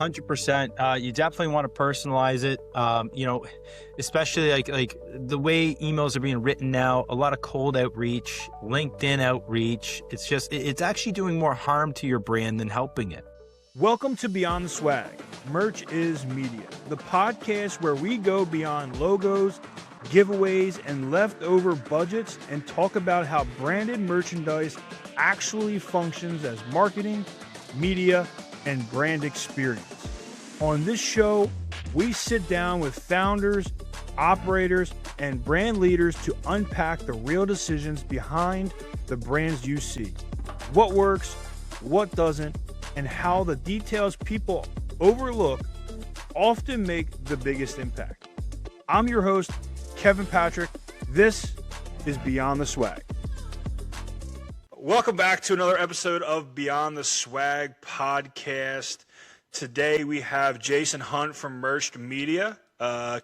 100%. You definitely want to personalize it. Especially like the way emails are being written now, a lot of cold outreach, LinkedIn outreach. It's actually doing more harm to your brand than helping it. Welcome to Beyond the Swag. Merch is Media, the podcast where we go beyond logos, giveaways, and leftover budgets and talk about how branded merchandise actually functions as marketing, media, and brand experience. On this show, we sit down with founders, operators, and brand leaders to unpack the real decisions behind the brands you see. What works, what doesn't, and how the details people overlook often make the biggest impact. I'm your host, Kevin Patrick. This is Beyond the Swag. Welcome back to another episode of Beyond the Swag podcast. Today we have Jason Hunt from Merched Media, a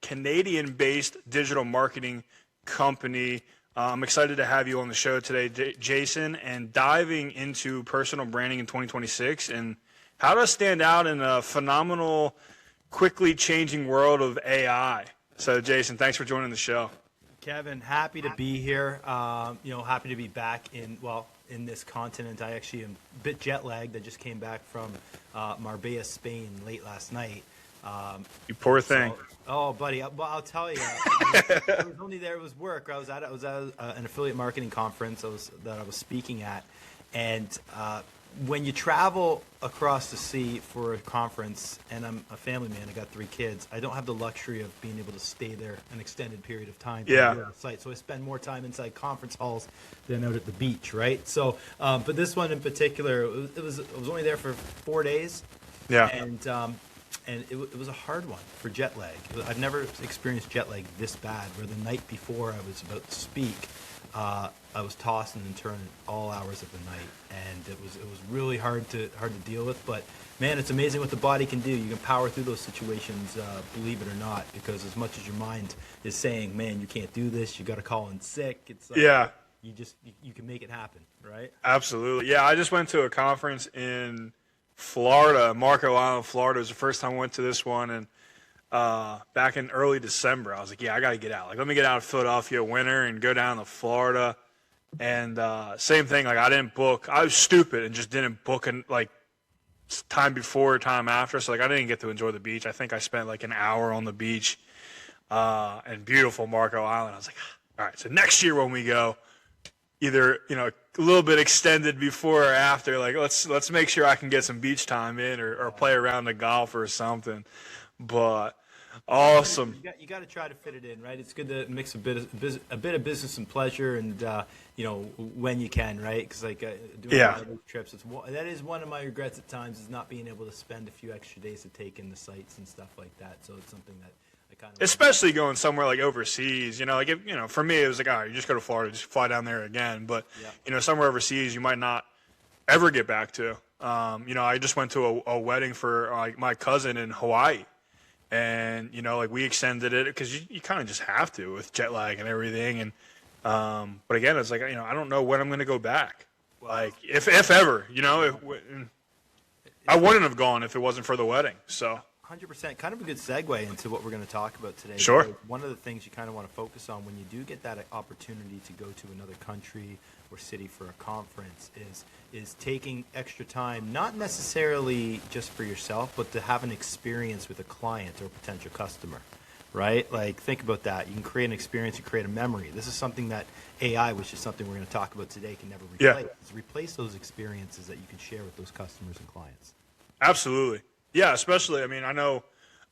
Canadian-based digital marketing company. I'm excited to have you on the show today, Jason, and diving into personal branding in 2026 and how to stand out in a phenomenal, quickly changing world of AI. So, Jason, thanks for joining the show. Kevin, happy to be here. Happy to be back in this continent. I actually am a bit jet lagged. I just came back from Marbella, Spain, late last night. You poor thing. Oh, buddy. Well, I'll tell you. I was only there. It was work. I was at an affiliate marketing conference that I was speaking at, and when you travel across the sea for a conference, and I'm a family man, I got 3 kids, I don't have the luxury of being able to stay there an extended period of time. Yeah. Site, so I spend more time inside conference halls than out at the beach, right? So, but this one in particular, it was only there for 4 days. Yeah. And it was a hard one for jet lag. I've never experienced jet lag this bad, where the night before I was about to speak, I was tossing and turning all hours of the night, and it was really hard to deal with. But man, it's amazing what the body can do. You can power through those situations, believe it or not, because as much as your mind is saying, "Man, you can't do this. You got to call in sick," it's like, yeah, you can make it happen, right? Absolutely. Yeah, I just went to a conference in Florida, Marco Island, Florida. It was the first time I went to this one, and back in early December, I was like, yeah, I got to get out. Like, let me get out of Philadelphia winter and go down to Florida. And same thing, like I didn't book. I was stupid and just didn't book time before or time after. So like I didn't get to enjoy the beach. I think I spent like an hour on the beach and beautiful Marco Island. I was like, all right, so next year when we go, either a little bit extended before or after, like let's make sure I can get some beach time in or play around the golf or something. But awesome. You got to try to fit it in, right? It's good to mix a bit of business and pleasure, and when you can, right? Because doing trips, that is one of my regrets at times, is not being able to spend a few extra days to take in the sights and stuff like that. So it's something that I kind of, especially going somewhere like overseas, for me it was like, all right, you just go to Florida, just fly down there again. But somewhere overseas you might not ever get back to. I just went to a wedding for my cousin in Hawaii. And, we extended it because you kind of just have to with jet lag and everything. And, but again, it's like, I don't know when I'm going to go back. Well, like if ever, I wouldn't have gone if it wasn't for the wedding. So 100%, kind of a good segue into what we're going to talk about today. Sure. One of the things you kind of want to focus on when you do get that opportunity to go to another country or city for a conference is taking extra time, not necessarily just for yourself, but to have an experience with a client or potential customer, right? Like, think about that. You can create an experience and create a memory. This is something that AI, which is something we're going to talk about today, can never replace. Yeah. Replace those experiences that you can share with those customers and clients. Absolutely. Yeah, especially, I know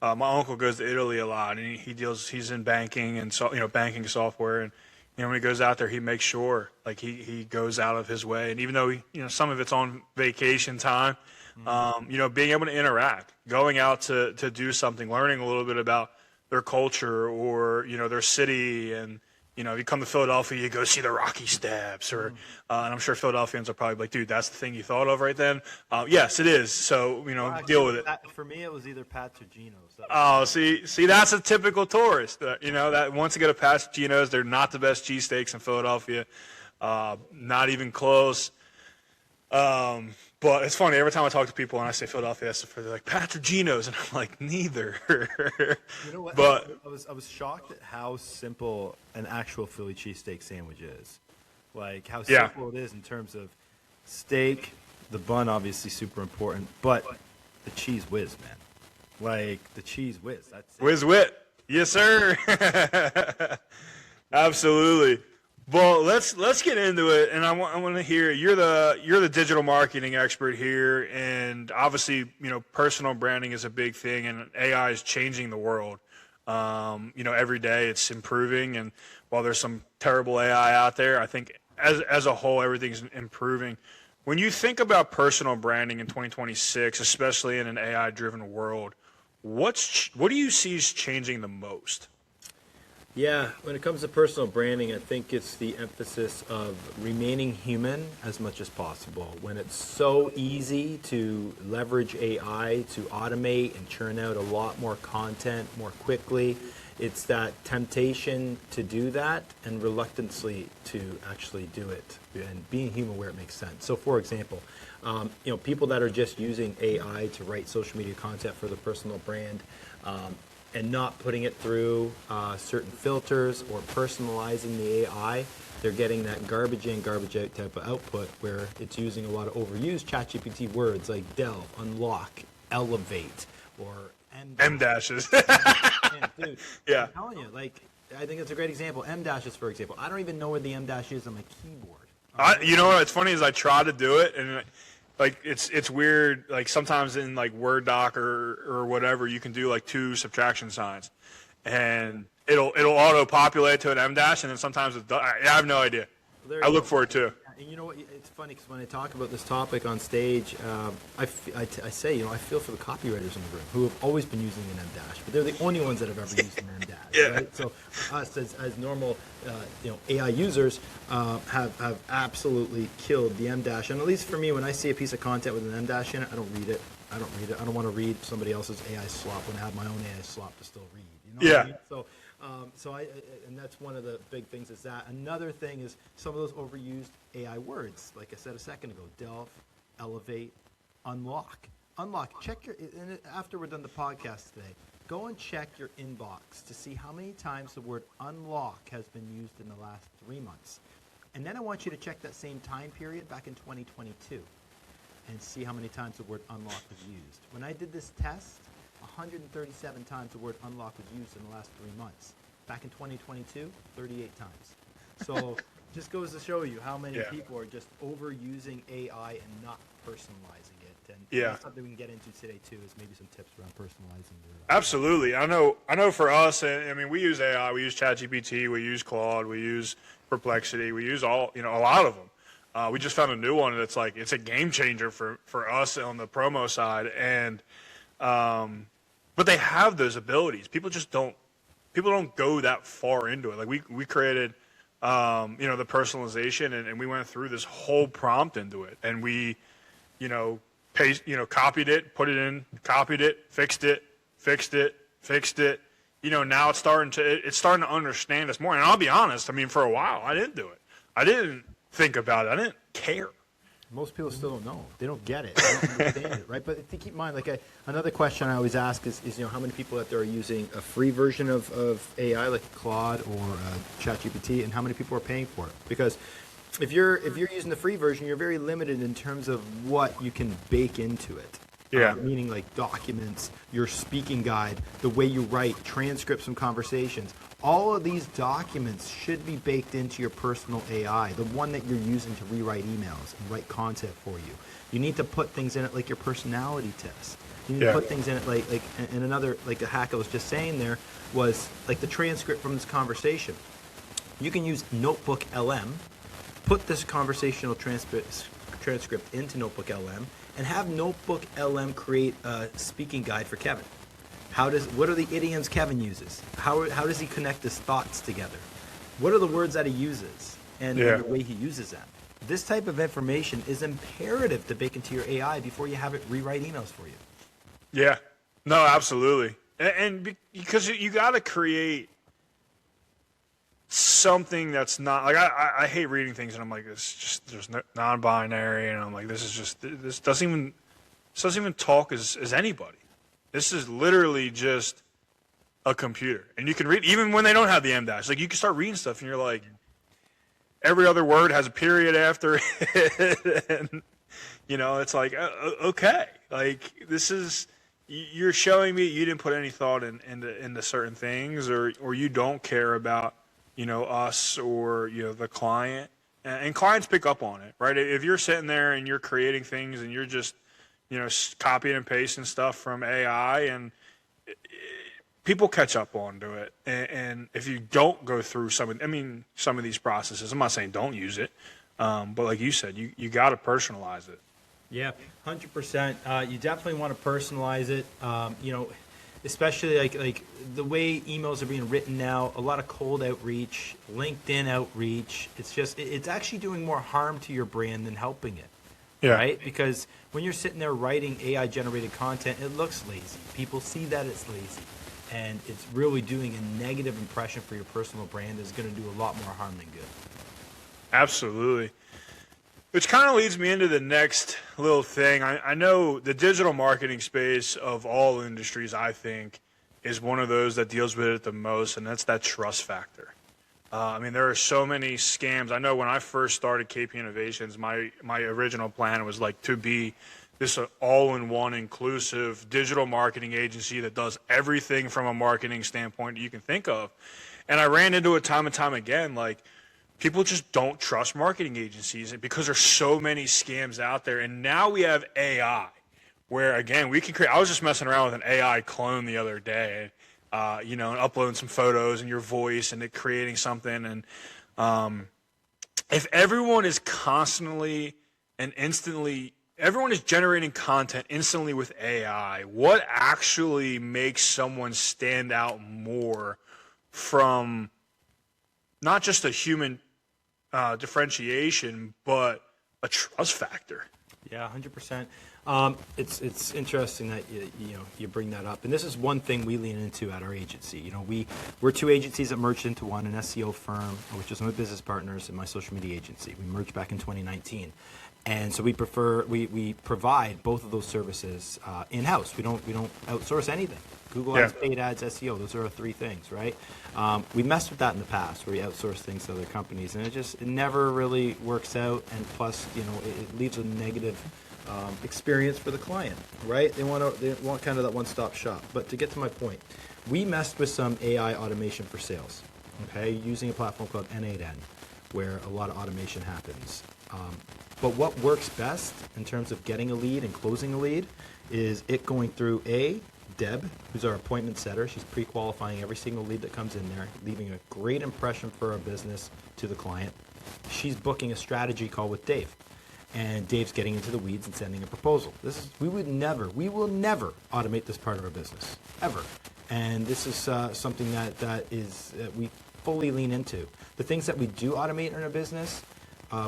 my uncle goes to Italy a lot, and he's in banking and banking software, and when he goes out there, he makes sure like he goes out of his way, and even though some of it's on vacation time, being able to interact, going out to do something, learning a little bit about their culture or their city, and if you come to Philadelphia, you go see the Rocky Steps, or and I'm sure Philadelphians are probably like, dude, that's the thing you thought of right then. Yes, it is. So deal with it. For me, it was either Pat's or Geno's. Oh, see, that's a typical tourist. That wants to go to Pat's or Geno's. They're not the best cheesesteaks in Philadelphia, not even close. But it's funny, every time I talk to people and I say Philadelphia, they're like, Patrick Geno's, and I'm like, neither. You know what? But I was shocked at how simple an actual Philly cheesesteak sandwich is. Like how simple it is in terms of steak, the bun obviously super important, but the cheese whiz, man. Like the cheese whiz. That's it. whiz wit. Yes, sir. Absolutely. Well, let's get into it, and I want to hear you're the digital marketing expert here, and obviously personal branding is a big thing, and AI is changing the world. Every day it's improving, and while there's some terrible AI out there, I think as a whole everything's improving. When you think about personal branding in 2026, especially in an AI-driven world, what do you see is changing the most? Yeah, when it comes to personal branding, I think it's the emphasis of remaining human as much as possible. When it's so easy to leverage AI to automate and churn out a lot more content more quickly, it's that temptation to do that and reluctancy to actually do it, and being human where it makes sense. So, for example, people that are just using AI to write social media content for their personal brand, and not putting it through certain filters or personalizing the AI, they're getting that garbage in, garbage out type of output where it's using a lot of overused ChatGPT words like delve, unlock, elevate, or M dashes. Man, dude, Yeah. I'm telling you, I think it's a great example. M dashes, for example. I don't even know where the M dash is on my keyboard. You know what's funny is I try to do it, and it's weird. Like sometimes in like Word doc or whatever, you can do like 2 subtraction signs, and it'll auto populate to an M dash, and then sometimes I have no idea. I look for it too. And you know what? It's funny because when I talk about this topic on stage, I say, I feel for the copywriters in the room who have always been using an M dash, but they're the only ones that have ever used an M dash. Yeah. Right? So us as normal, AI users have absolutely killed the M dash. And at least for me, when I see a piece of content with an M dash in it, I don't read it. I don't want to read somebody else's AI slop when I have my own AI slop to still read. You know what I mean? And that's one of the big things is that. Another thing is some of those overused AI words, like I said a second ago, delve, elevate, unlock. Check and after we're done the podcast today, go and check your inbox to see how many times the word unlock has been used in the last 3 months. And then I want you to check that same time period back in 2022 and see how many times the word unlock was used. When I did this test, 137 times the word unlock was used in the last 3 months. Back in 2022, 38 times. So just goes to show you how many people are just overusing AI and not personalizing it. And that's something we can get into today too, is maybe some tips around personalizing your Absolutely. I know for us, I mean, we use AI, we use ChatGPT, we use Claude, we use Perplexity, we use a lot of them. We just found a new one that's like, it's a game changer for us on the promo side. And, but they have those abilities. People don't go that far into it. Like we created, the personalization and we went through this whole prompt into it, and we, copied it, put it in, copied it, fixed it. Now it's starting to understand us more. And I'll be honest, I mean, for a while I didn't do it. I didn't think about it. I didn't care. Most people still don't know. They don't get it. They don't understand it, right? But to keep in mind, another question I always ask is how many people out there are using a free version of AI like Claude or ChatGPT, and how many people are paying for it? Because if you're using the free version, you're very limited in terms of what you can bake into it. Yeah. Meaning like documents, your speaking guide, the way you write, transcripts from conversations. All of these documents should be baked into your personal AI, the one that you're using to rewrite emails and write content for you. You need to put things in it like your personality test. You need to put things in it like and another, like a hack I was just saying there was like the transcript from this conversation. You can use Notebook LM, put this conversational transcript into Notebook LM, and have Notebook LM create a speaking guide for Kevin. What are the idioms Kevin uses? How does he connect his thoughts together? What are the words that he uses and the way he uses them? This type of information is imperative to bake into your AI before you have it rewrite emails for you. Yeah, no, absolutely. And because you got to create something that's not like I hate reading things and I'm like, it's just there's no non-binary, and I'm like, this doesn't even talk as anybody. This is literally just a computer, and you can read even when they don't have the M dash. Like you can start reading stuff and you're like, every other word has a period after it, and it's like, okay, like this is, you're showing me you didn't put any thought into certain things, or you don't care about us or the client, and clients pick up on it, right? If you're sitting there and you're creating things and you're just copying and pasting stuff from AI, and people catch up onto it, and if you don't go through some of these processes, I'm not saying don't use it, but like you said, you got to personalize it. Yeah, 100%. You definitely want to personalize it. Especially like the way emails are being written now, a lot of cold outreach, LinkedIn outreach. It's actually doing more harm to your brand than helping it. Yeah. Right? Because when you're sitting there writing AI generated content, it looks lazy. People see that it's lazy. And it's really doing a negative impression for your personal brand. Is going to do a lot more harm than good. Absolutely. Which kind of leads me into the next little thing. I know the digital marketing space of all industries, I think, is one of those that deals with it the most, and that's that trust factor. There are so many scams. I know when I first started KP Innovations, my original plan was like to be this all-in-one inclusive digital marketing agency that does everything from a marketing standpoint you can think of. And I ran into it time and time again, like, people just don't trust marketing agencies because there's so many scams out there. And now we have AI, where again we can create. I was just messing around with an AI clone the other day, and uploading some photos and your voice and it creating something. And if everyone is constantly and instantly, everyone is generating content instantly with AI, what actually makes someone stand out more from not just a human differentiation, but a trust factor? Yeah, 100%. It's interesting that you bring that up, and this is one thing we lean into at our agency. We're two agencies that merged into one, an SEO firm, which is my business partners, and my social media agency. We merged back in 2019, and so we provide both of those services in-house. We don't outsource anything. Google Ads, paid ads, SEO, those are our three things, right? We messed with that in the past, where we outsource things to other companies, and it never really works out, and plus, it leaves a negative experience for the client, right? They want kind of that one-stop shop. But to get to my point, we messed with some AI automation for sales, okay, using a platform called N8N, where a lot of automation happens. But what works best in terms of getting a lead and closing a lead is it going through Deb, who's our appointment setter. She's pre-qualifying every single lead that comes in there, leaving a great impression for our business to the client. She's booking a strategy call with Dave, and Dave's getting into the weeds and sending a proposal. We will never automate this part of our business, ever. And this is something that we fully lean into. The things that we do automate in our business,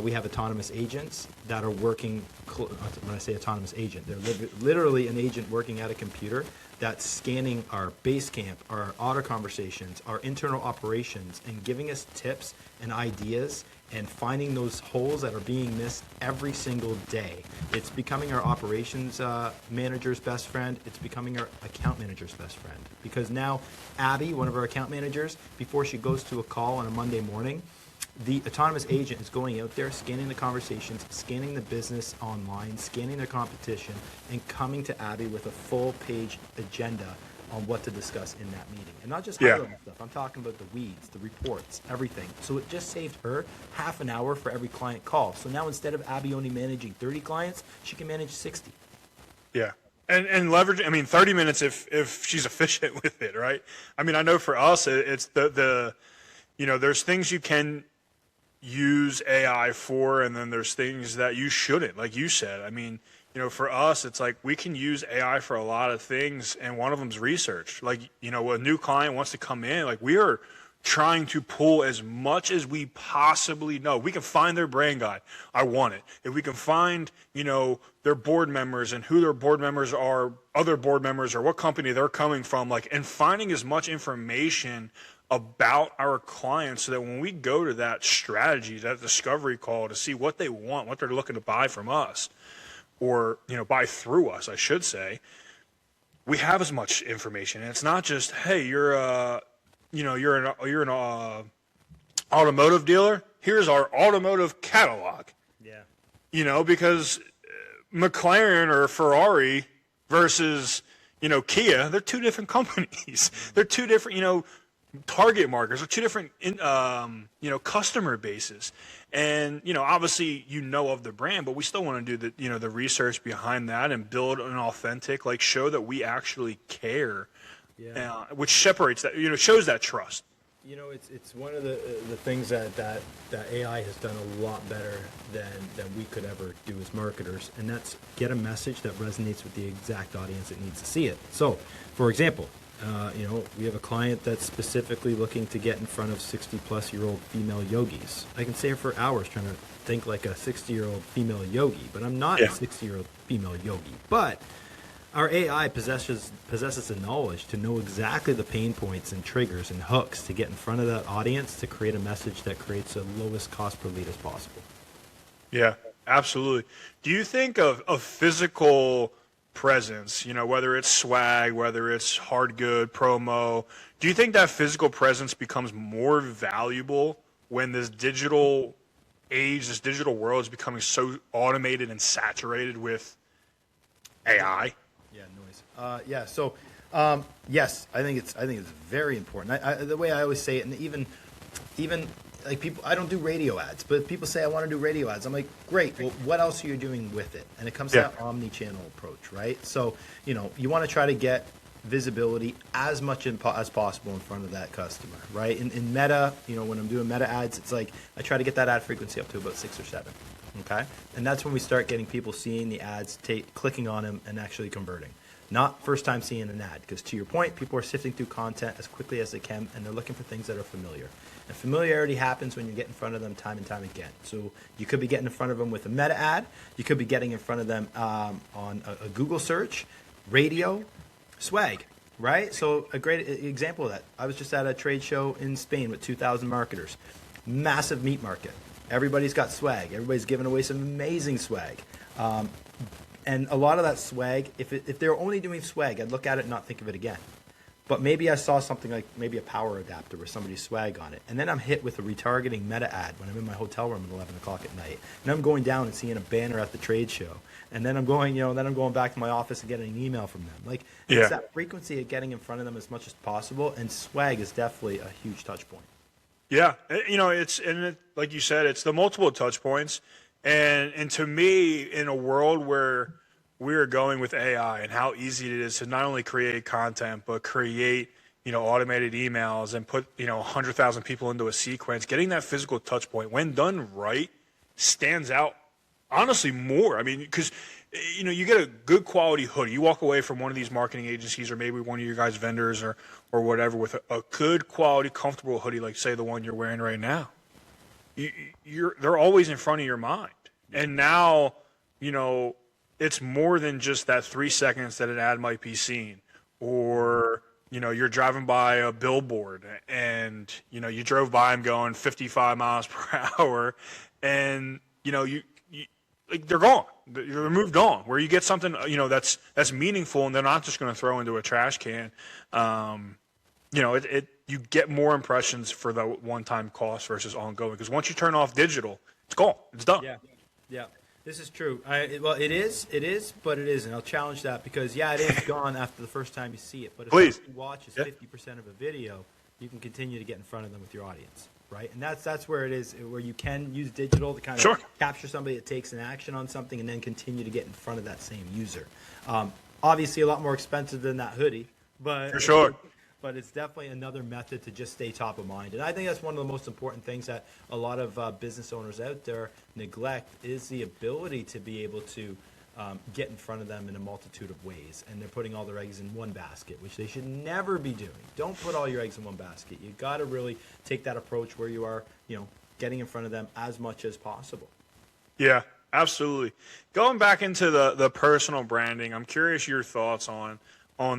we have autonomous agents that are working. When I say autonomous agent, they're literally an agent working at a computer that's scanning our base camp, our auto conversations, our internal operations, and giving us tips and ideas and finding those holes that are being missed every single day. It's becoming our operations manager's best friend. It's becoming our account manager's best friend. Because now Abby, one of our account managers, before she goes to a call on a Monday morning, the autonomous agent is going out there, scanning the conversations, scanning the business online, scanning their competition, and coming to Abby with a full-page agenda on what to discuss in that meeting. And not just high-level stuff. I'm talking about the weeds, the reports, everything. So it just saved her half an hour for every client call. So now instead of Abby only managing 30 clients, she can manage 60. Yeah. And leverage, 30 minutes if she's efficient with it, right? I know for us, it's there's things you can use AI for, and then there's things that you shouldn't, like you said. For us, it's like we can use AI for a lot of things, and one of them is research. Like, a new client wants to come in, like we are trying to pull as much as we possibly know. We can find their brand guide. I want it. If we can find, their board members and who their board members are, other board members, or what company they're coming from, and finding as much information about our clients so that when we go to that strategy, that discovery call to see what they want, what they're looking to buy from us, or, buy through us, I should say, we have as much information. And it's not just, hey, you're an automotive dealer. Here's our automotive catalog. Yeah. Because McLaren or Ferrari versus, Kia, they're two different companies. They're two different, target markers, or two different, customer bases. And, obviously, of the brand, but we still want to do the, the research behind that and build an authentic, show that we actually care, which separates that, shows that trust. It's one of the things that AI has done a lot better than we could ever do as marketers, and that's get a message that resonates with the exact audience that needs to see it. So, for example, we have a client that's specifically looking to get in front of 60-plus-year-old female yogis. I can sit here for hours trying to think like a 60-year-old female yogi, but I'm not a 60-year-old female yogi. But our AI possesses the knowledge to know exactly the pain points and triggers and hooks to get in front of that audience to create a message that creates the lowest cost per lead as possible. Yeah, absolutely. Do you think of physical presence, whether it's swag, whether it's hard good, promo, do you think that physical presence becomes more valuable when this digital age, this digital world is becoming so automated and saturated with AI? Yeah, noise. So yes, I think it's very important. The way I always say it, and even like people, I don't do radio ads, but people say I want to do radio ads. I'm like, great. Well, what else are you doing with it? And it comes to that omni-channel approach, right? So you want to try to get visibility as much as possible in front of that customer, right? In Meta, when I'm doing Meta ads, it's like I try to get that ad frequency up to about 6 or 7. Okay, and that's when we start getting people seeing the ads, clicking on them, and actually converting. Not first time seeing an ad, because to your point, people are sifting through content as quickly as they can, and they're looking for things that are familiar. And familiarity happens when you get in front of them time and time again. So you could be getting in front of them with a Meta ad. You could be getting in front of them on a Google search, radio, swag, right? So a great example of that. I was just at a trade show in Spain with 2,000 marketers. Massive meat market. Everybody's got swag. Everybody's giving away some amazing swag. And a lot of that swag, if they're only doing swag, I'd look at it and not think of it again. But maybe I saw something like maybe a power adapter with somebody's swag on it. And then I'm hit with a retargeting Meta ad when I'm in my hotel room at 11 o'clock at night. And I'm going down and seeing a banner at the trade show. And then I'm going, then I'm going back to my office and getting an email from them. It's that frequency of getting in front of them as much as possible. And swag is definitely a huge touch point. Yeah, like you said, it's the multiple touch points. And to me, in a world where we're going with AI and how easy it is to not only create content, but create, automated emails and put, 100,000 people into a sequence, getting that physical touch point, when done right, stands out honestly more. I mean, because, you get a good quality hoodie. You walk away from one of these marketing agencies or maybe one of your guys' vendors or whatever with a good quality, comfortable hoodie, like say the one you're wearing right now. They're always in front of your mind. And now, it's more than just that 3 seconds that an ad might be seen, or, you're driving by a billboard and, you drove by them going 55 miles per hour and, they're gone. They're moved on. Where you get something, that's meaningful and they're not just going to throw into a trash can. You get more impressions for the one-time cost versus ongoing. Because once you turn off digital, it's gone. It's done. Yeah. This is true. It is, but it isn't. I'll challenge that because, it is gone after the first time you see it. But if what you watch is 50% of a video, you can continue to get in front of them with your audience, right? And that's where it is, where you can use digital to kind of capture somebody that takes an action on something and then continue to get in front of that same user. Obviously, a lot more expensive than that hoodie, but for sure. But it's definitely another method to just stay top of mind. And I think that's one of the most important things that a lot of business owners out there neglect is the ability to be able to get in front of them in a multitude of ways. And they're putting all their eggs in one basket, which they should never be doing. Don't put all your eggs in one basket. You got to really take that approach where you are, getting in front of them as much as possible. Yeah, absolutely. Going back into the personal branding, I'm curious your thoughts on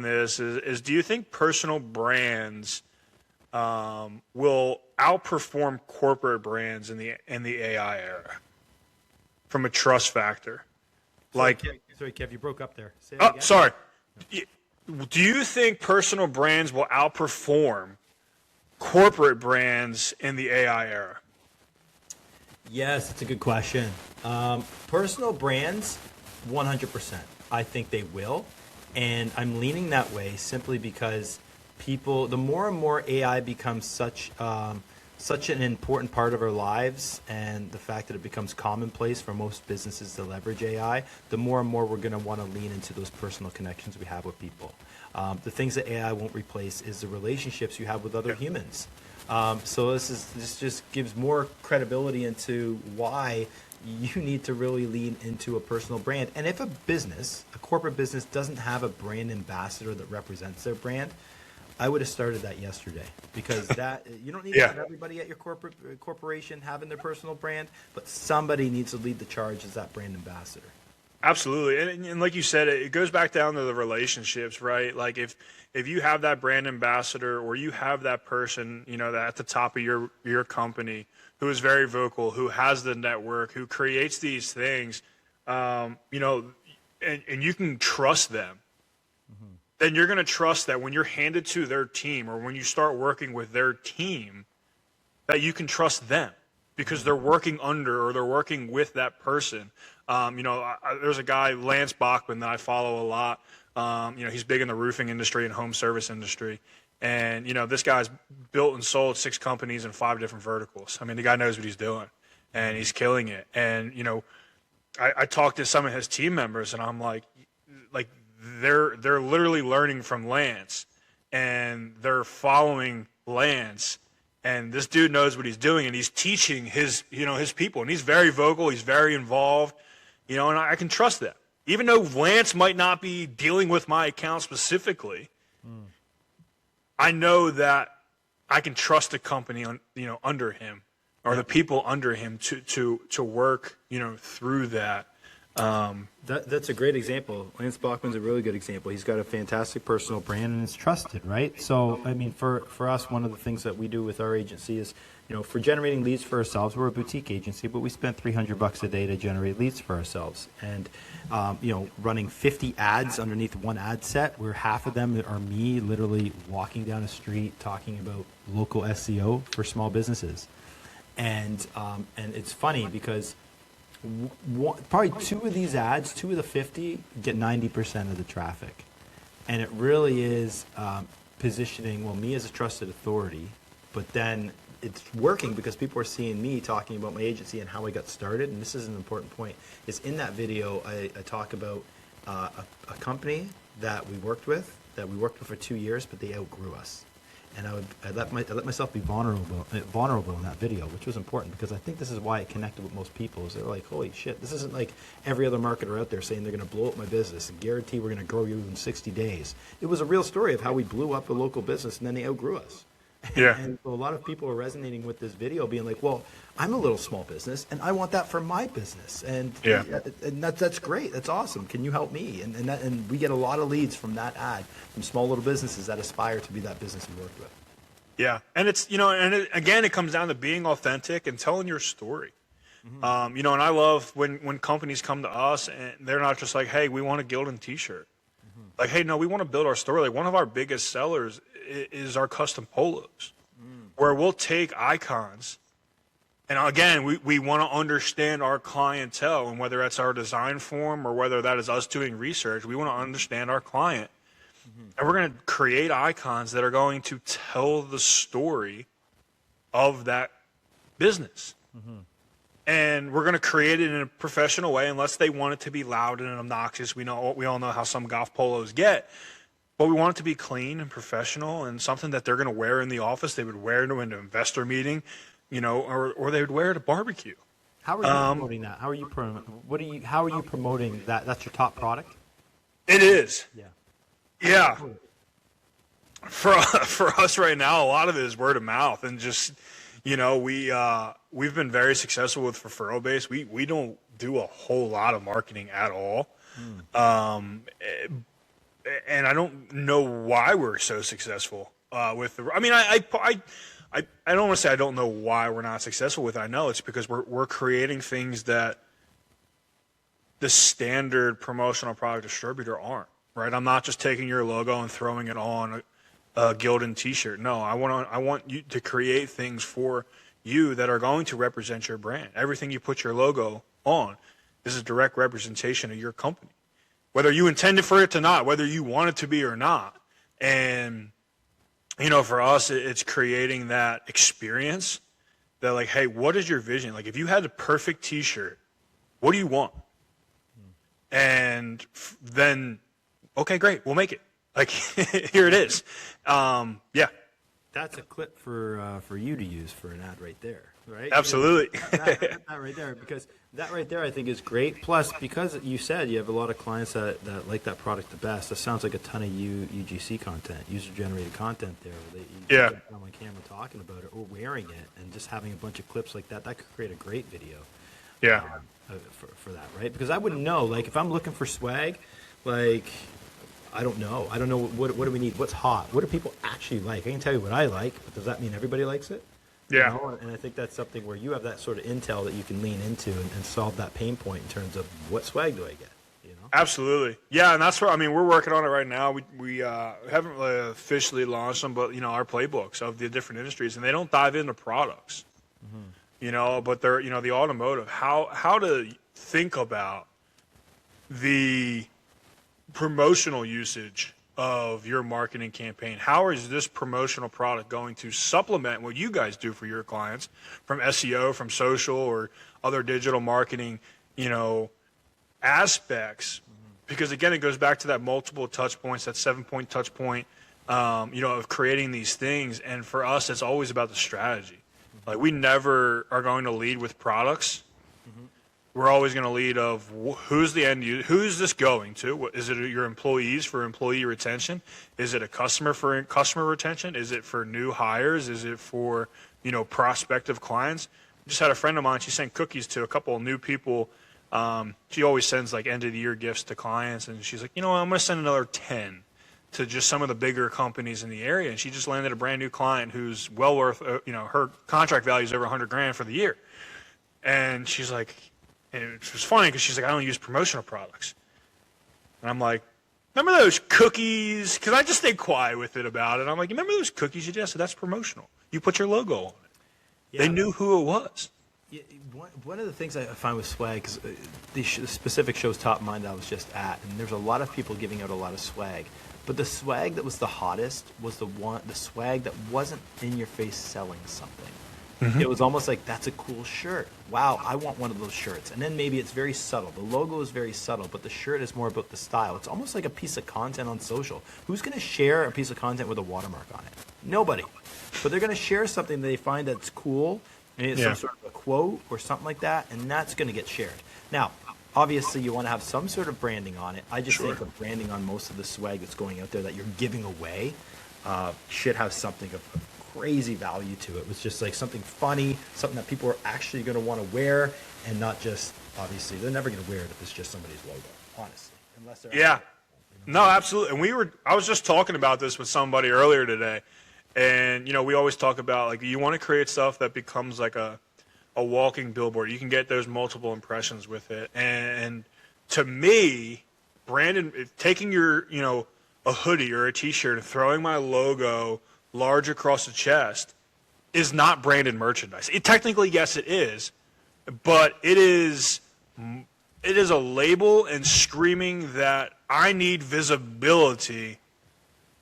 this is do you think personal brands will outperform corporate brands in the AI era from a trust factor. Sorry, Like, Kev, you broke up there. Say that again. sorry. Do you think personal brands will outperform corporate brands in the AI era? Yes, it's a good question. Personal brands, 100%. I think they will. And I'm leaning that way simply because people, the more and more AI becomes such an important part of our lives, and the fact that it becomes commonplace for most businesses to leverage AI, the more and more we're going to want to lean into those personal connections we have with people. The things that AI won't replace is the relationships you have with other humans. So this just gives more credibility into why you need to really lean into a personal brand. And if a corporate business, doesn't have a brand ambassador that represents their brand, I would have started that yesterday, because that you don't need to have everybody at your corporation having their personal brand, but somebody needs to lead the charge as that brand ambassador. Absolutely. And like you said, it goes back down to the relationships, right? Like if you have that brand ambassador, or you have that person, that at the top of your company who is very vocal, who has the network, who creates these things, and you can trust them, then you're going to trust that when you're handed to their team, or when you start working with their team, that you can trust them because they're working under, or they're working with that person. There's a guy, Lance Bachman, that I follow a lot. He's big in the roofing industry and home service industry. And, this guy's built and sold 6 companies in 5 different verticals. I mean, the guy knows what he's doing, and he's killing it. And, I talked to some of his team members, and I'm like they're literally learning from Lance, and they're following Lance. And this dude knows what he's doing, and he's teaching his people, and he's very vocal, he's very involved, and I can trust that. Even though Lance might not be dealing with my account specifically, I know that I can trust the company under him, or the people under him to work, through that. That's a great example. Lance Bachman's a really good example. He's got a fantastic personal brand, and it's trusted, right? So, I mean, for us, one of the things that we do with our agency is, for generating leads for ourselves, we're a boutique agency, but we spend $300 a day to generate leads for ourselves. And, running 50 ads underneath one ad set, where half of them are me literally walking down a street talking about local SEO for small businesses. And it's funny because probably 2 of these ads, 2 of the 50, get 90% of the traffic. And it really is positioning, me as a trusted authority, but then it's working because people are seeing me talking about my agency and how I got started. And this is an important point. Is in that video, I talk about a company that we worked with for 2 years, but they outgrew us. And I let myself be vulnerable in that video, which was important because I think this is why it connected with most people. Is they're like, holy shit, this isn't like every other marketer out there saying they're going to blow up my business and guarantee we're going to grow you in 60 days. It was a real story of how we blew up a local business and then they outgrew us. Yeah. And so a lot of people are resonating with this video, being like, well, I'm a little small business and I want that for my business. And that's great. That's awesome. Can you help me? And we get a lot of leads from that ad from small little businesses that aspire to be that business we worked with. Yeah. And it's, again, it comes down to being authentic and telling your story. Mm-hmm. And I love when companies come to us and they're not just like, hey, we want a Gildan t-shirt. Mm-hmm. Like, hey, no, we want to build our story. Like, one of our biggest sellers is our custom polos, where we'll take icons. And again, we want to understand our clientele, and whether that's our design form or whether that is us doing research, we want to understand our client. Mm-hmm. And we're going to create icons that are going to tell the story of that business. Mm-hmm. And we're going to create it in a professional way, unless they want it to be loud and obnoxious. We all know how some golf polos get. But we want it to be clean and professional, and something that they're going to wear in the office. They would wear to an investor meeting, or they would wear it at a barbecue. How are you promoting that? How are you promoting that? That's your top product? It is. Yeah. Yeah. For us right now, a lot of it is word of mouth, and just, we've been very successful with referral base. We don't do a whole lot of marketing at all. And I don't know why we're so successful. with the. I mean, I don't want to say I don't know why we're not successful with it. I know it's because we're creating things that the standard promotional product distributor aren't. Right? I'm not just taking your logo and throwing it on a Gildan T-shirt. No, I want you to create things for you that are going to represent your brand. Everything you put your logo on is a direct representation of your company, whether you intended for it to not, whether you want it to be or not. And for us, it's creating that experience that, like, hey, what is your vision? Like, if you had the perfect T-shirt, what do you want? And then, okay, great, we'll make it. Like, here it is. Yeah. That's a clip for you to use for an ad right there, right? Absolutely. that right there, because that right there I think is great. Plus, because you said you have a lot of clients that like that product the best, that sounds like a ton of UGC content, user-generated content there. You Yeah. get on camera talking about it or wearing it, and just having a bunch of clips like that could create a great video. Yeah. For that, right? Because I wouldn't know. Like, if I'm looking for swag, like, I don't know. I don't know what do we need? What's hot? What do people actually like? I can tell you what I like, but does that mean everybody likes it? Yeah. And I think that's something where you have that sort of intel that you can lean into and solve that pain point in terms of what swag do I get? Absolutely. Yeah, and that's what, I mean, we're working on it right now. We haven't really officially launched them, but, our playbooks of the different industries, and they don't dive into products, but they're, the automotive, how to think about the promotional usage of your marketing campaign. How is this promotional product going to supplement what you guys do for your clients from SEO, from social, or other digital marketing, aspects? Because again, it goes back to that multiple touch points, that 7-point touch point, of creating these things. And for us, it's always about the strategy. Like, we never are going to lead with products. We're always going to lead of who's the end user, who's this going to? Is it your employees for employee retention? Is it a customer for customer retention? Is it for new hires? Is it for, prospective clients? Just had a friend of mine, she sent cookies to a couple of new people. She always sends like end of the year gifts to clients, and she's like, I'm going to send another 10 to just some of the bigger companies in the area. And she just landed a brand new client who's well worth, her contract value is over $100,000 for the year. And she's like, and it was funny because she's like, I don't use promotional products. And I'm like, remember those cookies? Because I just stay quiet with it about it. I'm like, remember those cookies you did? So that's promotional. You put your logo on it. Yeah. They knew who it was. Yeah, one of the things I find with swag, because the specific show's top of mind I was just at, and there's a lot of people giving out a lot of swag. But the swag that was the hottest was the swag that wasn't in your face selling something. Mm-hmm. It was almost like, that's a cool shirt. Wow, I want one of those shirts. And then maybe it's very subtle. The logo is very subtle, but the shirt is more about the style. It's almost like a piece of content on social. Who's going to share a piece of content with a watermark on it? Nobody. But they're going to share something they find that's cool, and it's some sort of a quote or something like that, and that's going to get shared. Now, obviously, you want to have some sort of branding on it. I just think the branding on most of the swag that's going out there that you're giving away should have something of crazy value to it. It was just like something funny, something that people are actually going to want to wear, and not just, obviously, they're never going to wear it if it's just somebody's logo, honestly. Unless they're No, absolutely. And I was just talking about this with somebody earlier today. And, we always talk about, like, you want to create stuff that becomes like a walking billboard. You can get those multiple impressions with it. And to me, Brandon, taking your, a hoodie or a T-shirt and throwing my logo large across the chest is not branded merchandise. Technically, yes, it is, but it is a label and screaming that I need visibility,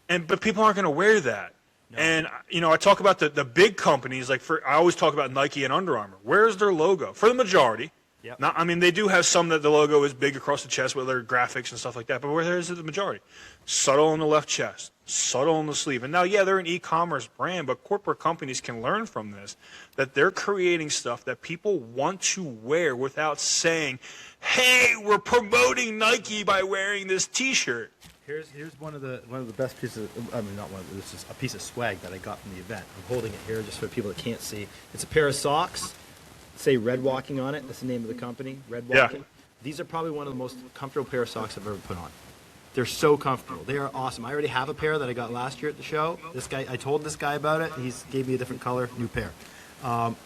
but people aren't going to wear that. No. And, I talk about the big companies, like I always talk about Nike and Under Armour. Where's their logo? For the majority. Yep. They do have some that the logo is big across the chest with their graphics and stuff like that, but where is it the majority? Subtle on the left chest, subtle on the sleeve. And now, they're an e-commerce brand, but corporate companies can learn from this, that they're creating stuff that people want to wear without saying, hey, we're promoting Nike by wearing this T-shirt. Here's one of the best pieces. This is a piece of swag that I got from the event. I'm holding it here just for people that can't see. It's a pair of socks. Say Red Walking on it. That's the name of the company, Red Walking. Yeah. These are probably one of the most comfortable pair of socks I've ever put on. They're so comfortable. They are awesome. I already have a pair that I got last year at the show. This guy, I told this guy about it. He's gave me a different color, new pair.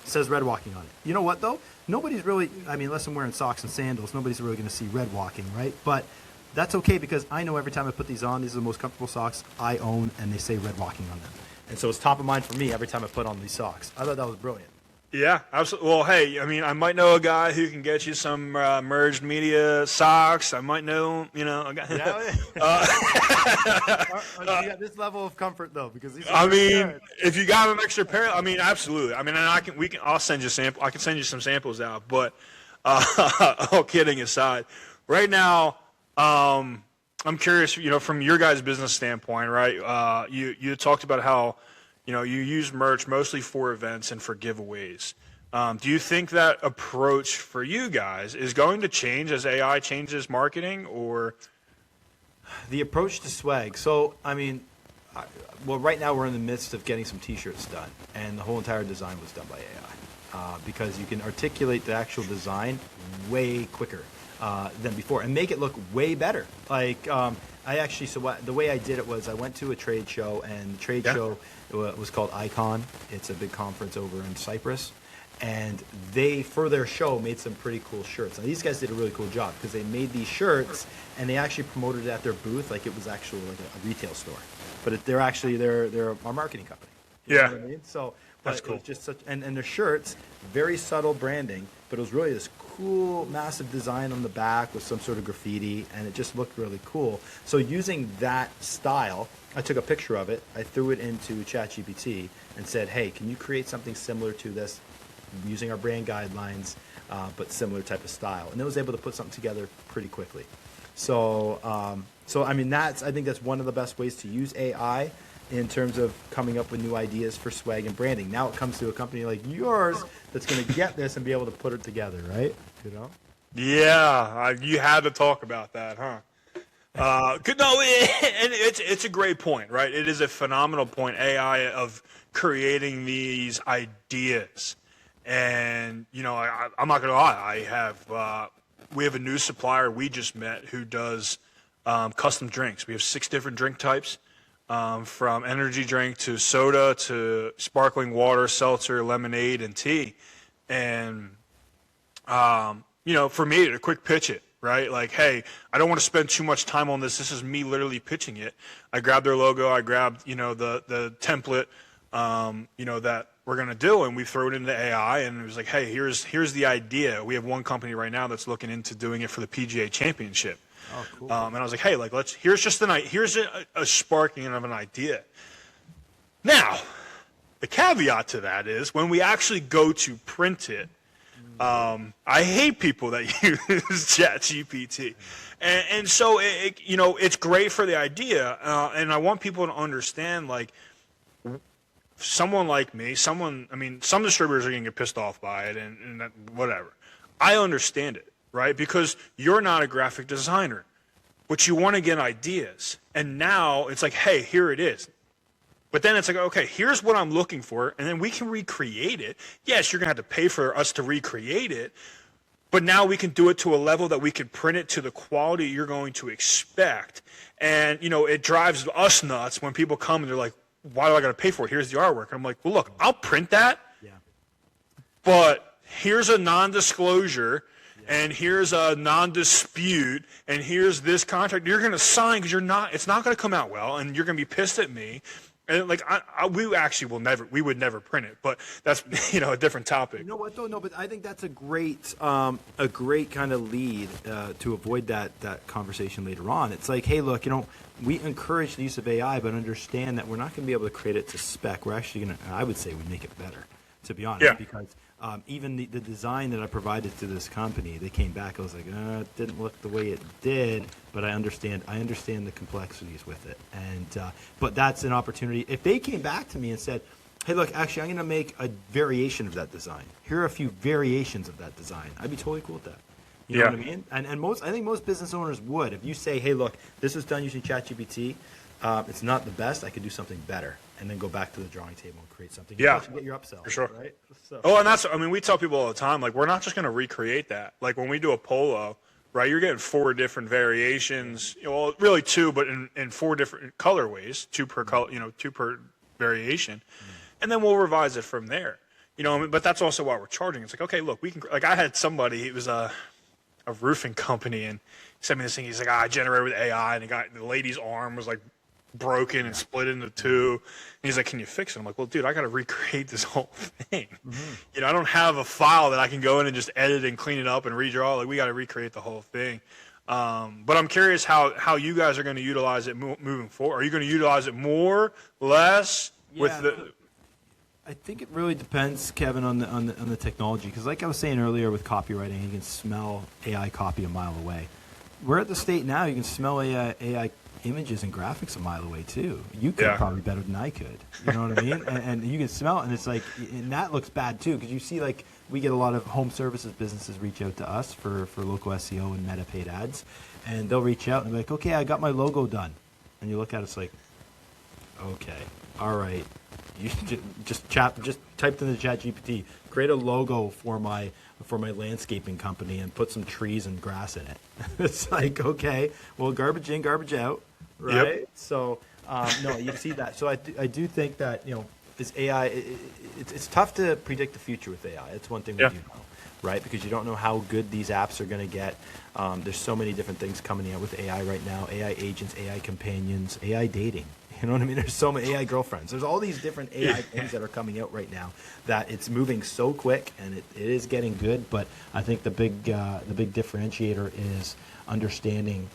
Says red walking on it. You know what though? Nobody's really, I mean, unless I'm wearing socks and sandals, nobody's really going to see red walking, right? But that's okay because I know every time I put these on, these are the most comfortable socks I own, and they say red walking on them. And so it's top of mind for me every time I put on these socks. I thought that was brilliant. Yeah, absolutely. Well, hey, I mean, I might know a guy who can get you some merged media socks. I might know, a guy. You got this level of comfort though, because these. I mean, if you got an extra pair, I mean, absolutely. I mean, and I'll send you sample. I can send you some samples out. But all kidding aside, right now, I'm curious. From your guys' business standpoint, right? You talked about how. You use merch mostly for events and for giveaways. Do you think that approach for you guys is going to change as AI changes marketing, or? The approach to swag. So, I mean, right now we're in the midst of getting some T-shirts done, and the whole entire design was done by AI because you can articulate the actual design way quicker than before and make it look way better. Like, the way I did it was I went to a trade show, and the trade show was called Icon. It's a big conference over in Cyprus. And they, for their show, made some pretty cool shirts. Now, these guys did a really cool job because they made these shirts, and they actually promoted it at their booth like it was actually like a retail store. But they're a marketing company. You know what I mean? So that's cool. It was just and their shirts, very subtle branding, but it was really this cool, massive design on the back with some sort of graffiti, and it just looked really cool. So using that style, I took a picture of it, I threw it into ChatGPT, and said, hey, can you create something similar to this using our brand guidelines, but similar type of style? And it was able to put something together pretty quickly. So I mean, I think that's one of the best ways to use AI in terms of coming up with new ideas for swag and branding. Now it comes to a company like yours that's going to get this and be able to put it together, right? Yeah, you had to talk about that, huh? And it's a great point, right? It is a phenomenal point, AI, of creating these ideas. And, I'm not going to lie, we have a new supplier we just met who does custom drinks. We have 6 different drink types. From energy drink to soda to sparkling water, seltzer, lemonade, and tea. And, for me to quick pitch it, right? Like, hey, I don't want to spend too much time on this. This is me literally pitching it. I grabbed their logo. I grabbed, the template, that we're going to do, and we throw it into AI, and it was like, hey, here's the idea. We have one company right now that's looking into doing it for the PGA Championship. Oh, cool. And I was like, hey, here's a sparking of an idea. Now, the caveat to that is when we actually go to print it, I hate people that use ChatGPT. And so, it's great for the idea. And I want people to understand, like, someone like me, some distributors are going to get pissed off by it and that, whatever. I understand it. Right? Because you're not a graphic designer, but you want to get ideas. And now it's like, hey, here it is. But then it's like, okay, here's what I'm looking for, and then we can recreate it. Yes, you're going to have to pay for us to recreate it, but now we can do it to a level that we can print it to the quality you're going to expect. And, it drives us nuts when people come and they're like, why do I got to pay for it? Here's the artwork. And I'm like, well, look, I'll print that, but here's a non-disclosure, and here's a non-dispute, and here's this contract you're going to sign because it's not going to come out well, and you're going to be pissed at me. And like, we would never print it, but that's, a different topic. You know what though? No, but I think that's a great kind of lead to avoid that conversation later on. It's like, hey, look, we encourage the use of AI, but understand that we're not going to be able to create it to spec. We're actually going to, I would say, we make it better, to be honest, because even the design that I provided to this company, they came back. I was like, it didn't look the way it did, but I understand the complexities with it. And but that's an opportunity. If they came back to me and said, hey, look, actually, I'm going to make a variation of that design. Here are a few variations of that design. I'd be totally cool with that. You know what I mean? And I think most business owners would. If you say, hey, look, this was done using ChatGPT. It's not the best. I could do something better. And then go back to the drawing table and create something. Yeah, get your upsell. For sure. Right? So. Oh, and we tell people all the time, like, we're not just going to recreate that. Like, when we do a polo, right? You're getting 4 different variations. Well, really 2, but in 4 different colorways, 2 per color, 2 per variation, and then we'll revise it from there. But that's also why we're charging. It's like, okay, look, we can. Like, I had somebody. It was a roofing company, and he sent me this thing. He's like, I generated with AI, and the lady's arm was like broken and split into 2. And he's like, can you fix it? I'm like, well, dude, I got to recreate this whole thing. I don't have a file that I can go in and just edit and clean it up and redraw. Like, we got to recreate the whole thing. But I'm curious how you guys are going to utilize it moving forward. Are you going to utilize it more, less? I think it really depends, Kevin, on the technology. Because like I was saying earlier with copywriting, you can smell AI copy a mile away. We're at the state now, you can smell AI images and graphics a mile away too. You could probably better than I could. You know what I mean? And you can smell it, and it's like, and that looks bad too, because you see, like, we get a lot of home services businesses reach out to us for local SEO and meta paid ads, and they'll reach out and be like, okay, I got my logo done. And you look at it, it's like, okay, all right. You just typed in the ChatGPT, create a logo for my landscaping company and put some trees and grass in it. It's like, okay, well, garbage in, garbage out, right? Yep. So no, you see that. So I do think that this AI, it's tough to predict the future with AI. It's one thing we do know, right? Because you don't know how good these apps are going to get. There's so many different things coming out with AI right now: AI agents, AI companions, AI dating. You know what I mean? There's so many AI girlfriends. There's all these different AI things that are coming out right now that it's moving so quick, and it is getting good. But I think the big differentiator is understanding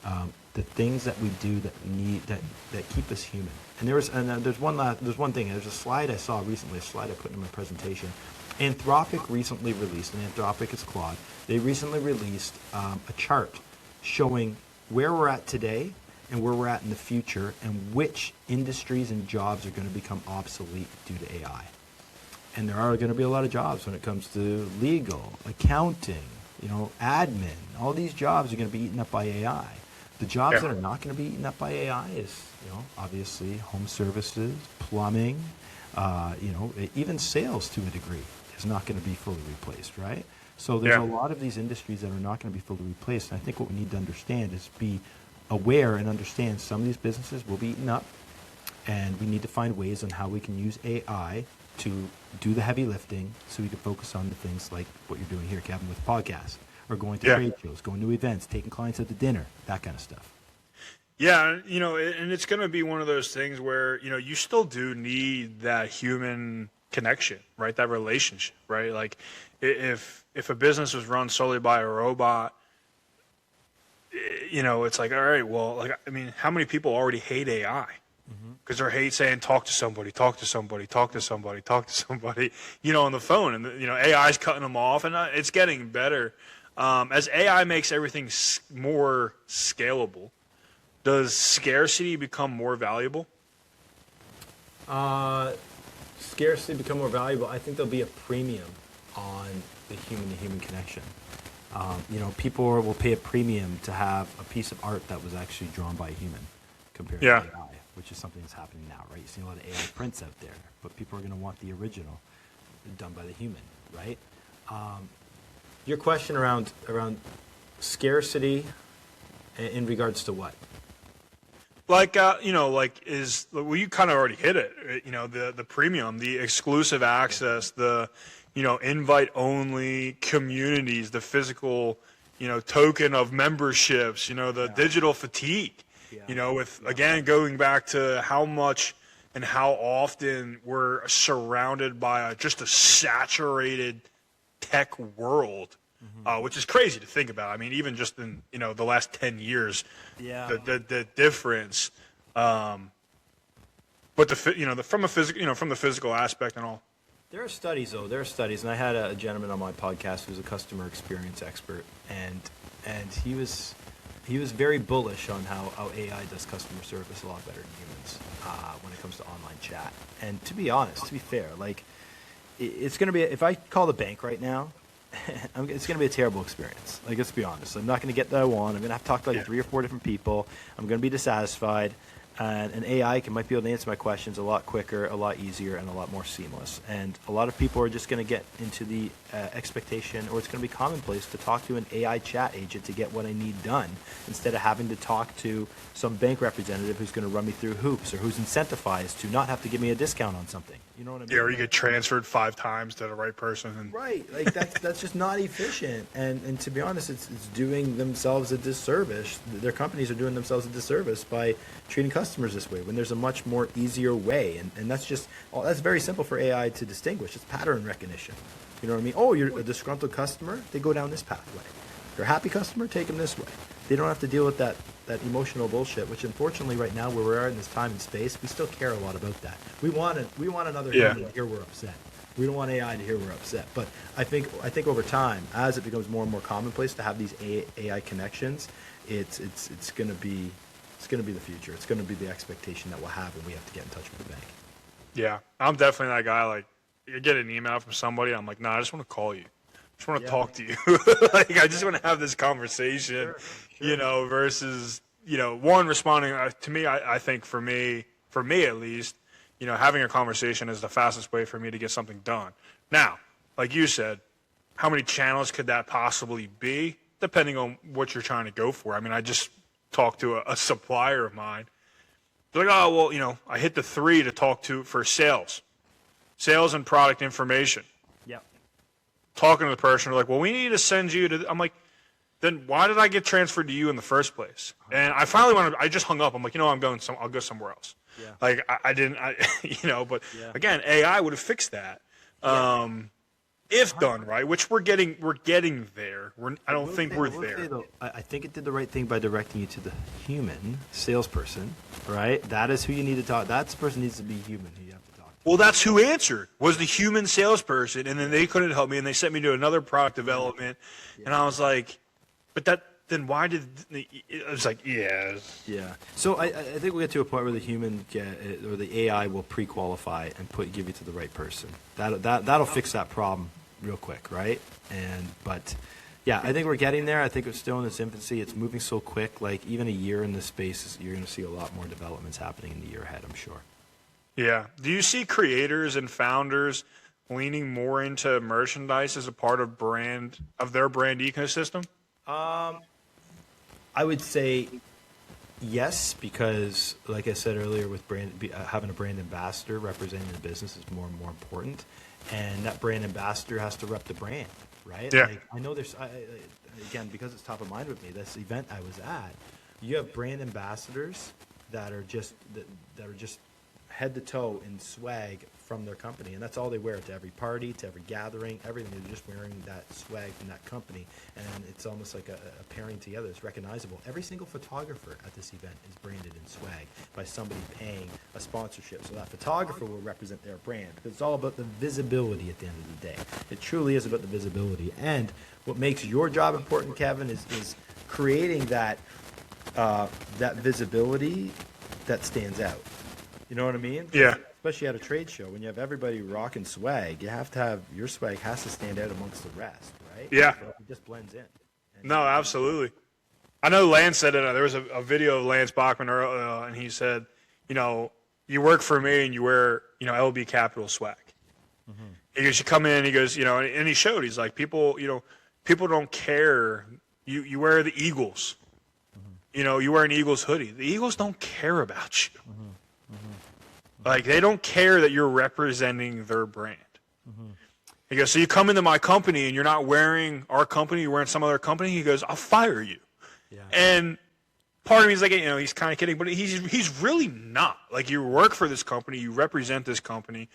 the things that we do that keep us human. And there's one thing. There's a slide I saw recently. A slide I put in my presentation. Anthropic recently released, and Anthropic is Claude. They recently released a chart showing where we're at today and where we're at in the future, and which industries and jobs are going to become obsolete due to AI. And there are going to be a lot of jobs when it comes to legal, accounting, admin. All these jobs are going to be eaten up by AI. The jobs that are not going to be eaten up by AI is, obviously home services, plumbing, even sales to a degree is not going to be fully replaced, right? So there's a lot of these industries that are not going to be fully replaced. And I think what we need to understand is be aware and understand some of these businesses will be eaten up, and we need to find ways on how we can use AI to do the heavy lifting so we can focus on the things like what you're doing here, Kevin, with podcasts, or going to trade shows, going to events, taking clients out to dinner, that kind of stuff. Yeah, and it's going to be one of those things where, you still do need that human connection, right? That relationship, right? Like, if a business was run solely by a robot, it's like, all right, well, like, I mean, how many people already hate AI? Because they're hate saying, talk to somebody on the phone. And, AI is cutting them off, and it's getting better. As AI makes everything more scalable, does scarcity become more valuable? Scarcity become more valuable. I think there'll be a premium on the human-to-human connection. People will pay a premium to have a piece of art that was actually drawn by a human compared to AI, which is something that's happening now, right? You see a lot of AI prints out there, but people are going to want the original done by the human, right? Your question around scarcity in regards to what? Like, you kind of already hit it, the premium, the exclusive access, the invite-only communities, the physical, token of memberships, the digital fatigue, again, going back to how much and how often we're surrounded by just a saturated tech world, which is crazy to think about. I mean, even just in, the last 10 years, the difference, but from the physical aspect and all. There are studies, though. There are studies, and I had a gentleman on my podcast who's a customer experience expert, and he was very bullish on how AI does customer service a lot better than humans when it comes to online chat. And to be honest, to be fair, like, it's going to be, if I call the bank right now, it's going to be a terrible experience. Like, let's be honest. I'm not going to get that I want. I'm going to have to talk to like 3 or 4 different people. I'm going to be dissatisfied. And an AI might be able to answer my questions a lot quicker, a lot easier, and a lot more seamless. And a lot of people are just going to get into the expectation, or it's going to be commonplace to talk to an AI chat agent to get what I need done, instead of having to talk to some bank representative who's going to run me through hoops, or who's incentivized to not have to give me a discount on something. You know what I mean? Yeah, or you get transferred 5 times to the right person. And Right, like that's just not efficient, and to be honest, it's doing themselves a disservice. Their companies are doing themselves a disservice by treating customers this way when there's a much more easier way, and that's very simple for AI to distinguish. It's pattern recognition. You know what I mean? Oh, you're a disgruntled customer, they go down this pathway. You're a happy customer, take them this way. They don't have to deal with that emotional bullshit, which unfortunately right now, where we are in this time and space, we still care a lot about that. We want another human to hear we're upset. We don't want AI to hear we're upset. But I think over time, as it becomes more and more commonplace to have these AI connections, it's going to be the future. It's going to be the expectation that we'll have when we have to get in touch with the bank. yeah, I'm definitely that guy. Like, you get an email from somebody, I'm like, nah, I just want to call you. I just want to talk to you. Like, I just want to have this conversation, Sure. versus, one, responding to me. I think for me at least, having a conversation is the fastest way for me to get something done. Now, like you said, how many channels could that possibly be, depending on what you're trying to go for? I mean, I just talked to a supplier of mine. They're like, oh, well, I hit the 3 to talk to for sales and product information. Yep. Talking to the person, they're like, well, we need to send you to. I'm like, then why did I get transferred to you in the first place? And I finally I just hung up. I'm like, I'll go somewhere else. Yeah. Like, I didn't, but again, AI would have fixed that. If done right, which we're getting there. I don't think we're there. I think it did the right thing by directing you to the human salesperson, right? That is who you need to talk. That person needs to be human who you have to talk to. Well, that's who answered, was the human salesperson, and then they couldn't help me, and they sent me to another product development, and I was like, but then why did it was like, yeah. Yeah. So I think we get to a point where the human or the AI will pre-qualify and give you to the right person. That'll fix that problem real quick, right? But yeah, I think we're getting there. I think it's still in its infancy. It's moving so quick. Like, even a year in this space, you're going to see a lot more developments happening in the year ahead, I'm sure. Yeah. Do you see creators and founders leaning more into merchandise as a part of their brand ecosystem? I would say yes, because like I said earlier, with having a brand ambassador representing the business is more and more important, and that brand ambassador has to rep the brand, right? Yeah. Like, I know again, because it's top of mind with me, this event I was at, you have brand ambassadors that are just head to toe in swag from their company, and that's all they wear to every party, to every gathering, everything. They're just wearing that swag from that company, and it's almost like a pairing together. It's recognizable. Every single photographer at this event is branded in swag by somebody paying a sponsorship, so that photographer will represent their brand, because it's all about the visibility at the end of the day. It truly is about the visibility, and what makes your job important, Kevin, is creating that visibility that stands out. You know what I mean? Yeah. Especially at a trade show, when you have everybody rocking swag, you have to have your swag has to stand out amongst the rest, right? Yeah. So it just blends in. No, absolutely. I know Lance said it. There was a video of Lance Bachman, and he said, you work for me and you wear, LB Capital swag. Mm-hmm. He goes, you come in, he goes, and he showed, he's like, people don't care. You wear the Eagles. Mm-hmm. You wear an Eagles hoodie. The Eagles don't care about you. Mm-hmm. Like, they don't care that you're representing their brand. Mm-hmm. He goes, so you come into my company and you're not wearing our company, you're wearing some other company. He goes, I'll fire you. Yeah. And part of me is like, he's kind of kidding, but he's really not. Like, you work for this company, you represent this company,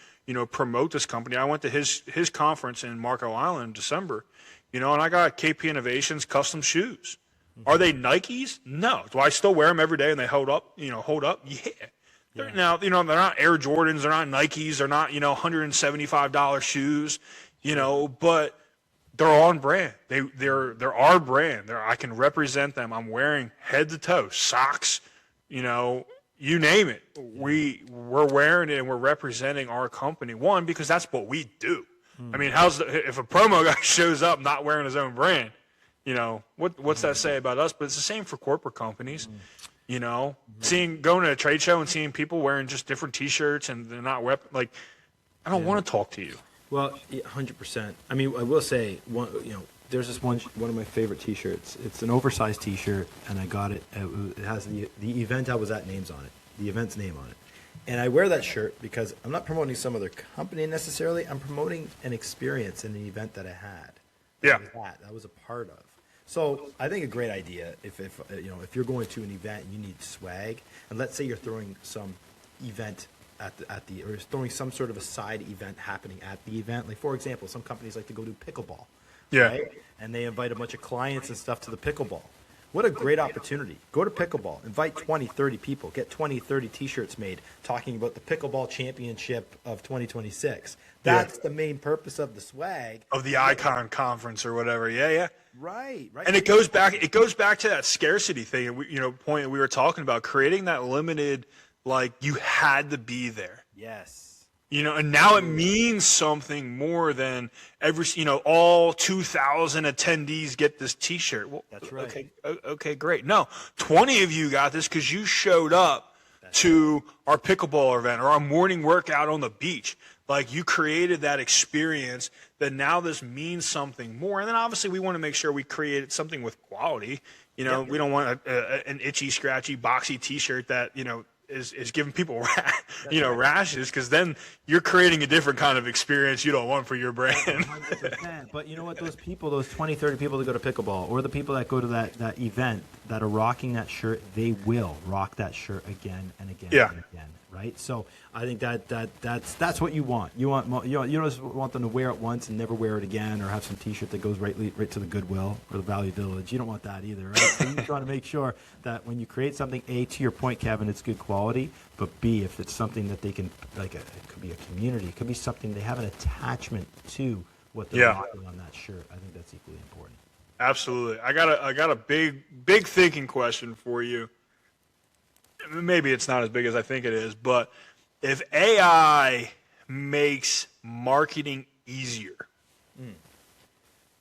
promote this company. I went to his conference in Marco Island in December, and I got KP Innovations custom shoes. Mm-hmm. Are they Nikes? No. Do I still wear them every day and they hold up? Yeah. Now, they're not Air Jordans, they're not Nikes, they're not, $175 shoes, but they're on brand. They're our brand. I can represent them. I'm wearing head to toe socks, you name it. We're wearing it and we're representing our company. One, because that's what we do. I mean, if a promo guy shows up not wearing his own brand, what's that say about us? But it's the same for corporate companies. You know, going to a trade show and seeing people wearing just different T-shirts and they're not like, I don't want to talk to you. Well, 100%. I mean, I will say, there's this one of my favorite T-shirts. It's an oversized T-shirt, and I got it. It has the event I was at names on it, the event's name on it. And I wear that shirt because I'm not promoting some other company necessarily. I'm promoting an experience in an event that I had. Yeah. That I was a part of. So I think a great idea if you're going to an event and you need swag, and let's say you're throwing some event or throwing some sort of a side event happening at the event. Like, for example, some companies like to go do pickleball. Yeah. Right? And they invite a bunch of clients and stuff to the pickleball. What a great opportunity. Go to pickleball, invite 20, 30 people, get 20, 30 T-shirts made talking about the pickleball championship of 2026. That's the main purpose of the swag. Of the Icon Conference or whatever. Yeah, yeah. Right. And it goes back to that scarcity thing, point that we were talking about, creating that limited, like, you had to be there. Yes. And now it means something more than all 2,000 attendees get this T-shirt. Well, that's right. Okay, great. No, 20 of you got this because you showed up to our pickleball event or our morning workout on the beach. Like, you created that experience that now this means something more. And then obviously we want to make sure we created something with quality. We don't want an itchy, scratchy, boxy T-shirt that, is giving people rashes, because then you're creating a different kind of experience you don't want for your brand. 100%. But you know what? Those 20, 30 people that go to pickleball, or the people that go to that event that are rocking that shirt, they will rock that shirt again and again and again. Right? So I think that's what you want. You don't just want them to wear it once and never wear it again, or have some T-shirt that goes right to the Goodwill or the Value Village. You don't want that either, right? So you want to make sure that when you create something, A, to your point, Kevin, it's good quality, but B, if it's something that they can, like, it could be a community, it could be something they have an attachment to what they're rocking on that shirt. I think that's equally important. Absolutely. I got a big thinking question for you. Maybe it's not as big as I think it is, but if AI makes marketing easier,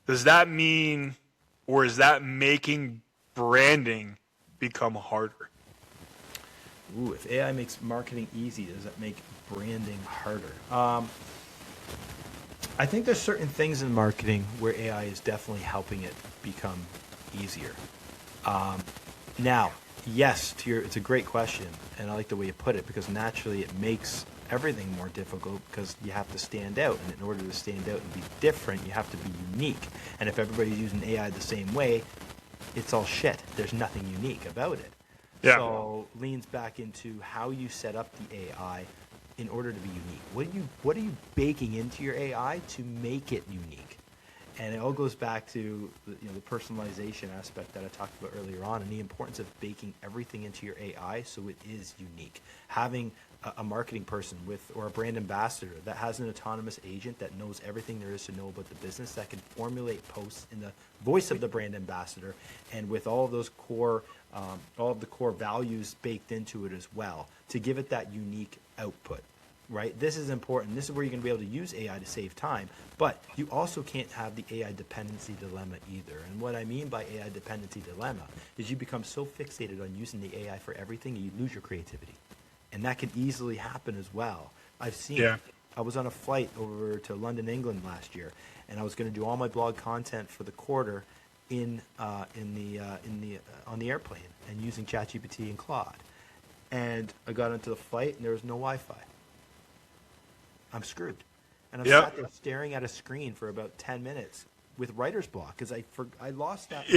does that mean, or is that making branding become harder? Ooh, if AI makes marketing easy, does that make branding harder? I think there's certain things in marketing where AI is definitely helping it become easier. Now, yes, it's a great question, and I like the way you put it, because naturally it makes everything more difficult because you have to stand out, and in order to stand out and be different, you have to be unique. And if everybody's using AI the same way, it's all shit. There's nothing unique about it. Yeah. So leans back into how you set up the AI in order to be unique. What are you baking into your AI to make it unique? And it all goes back to the personalization aspect that I talked about earlier on, and the importance of baking everything into your AI so it is unique. Having a marketing person or a brand ambassador that has an autonomous agent that knows everything there is to know about the business, that can formulate posts in the voice of the brand ambassador, and with all of those core values baked into it as well, to give it that unique output. Right? This is important. This is where you're going to be able to use AI to save time, but you also can't have the AI dependency dilemma either. And what I mean by AI dependency dilemma is you become so fixated on using the AI for everything, you lose your creativity. And that can easily happen as well. I've seen it. I was on a flight over to London, England last year, and I was going to do all my blog content for the quarter on the airplane and using ChatGPT and Claude. And I got into the flight and there was no Wi-Fi. I'm screwed. And I'm sat there staring at a screen for about 10 minutes with writer's block because I lost that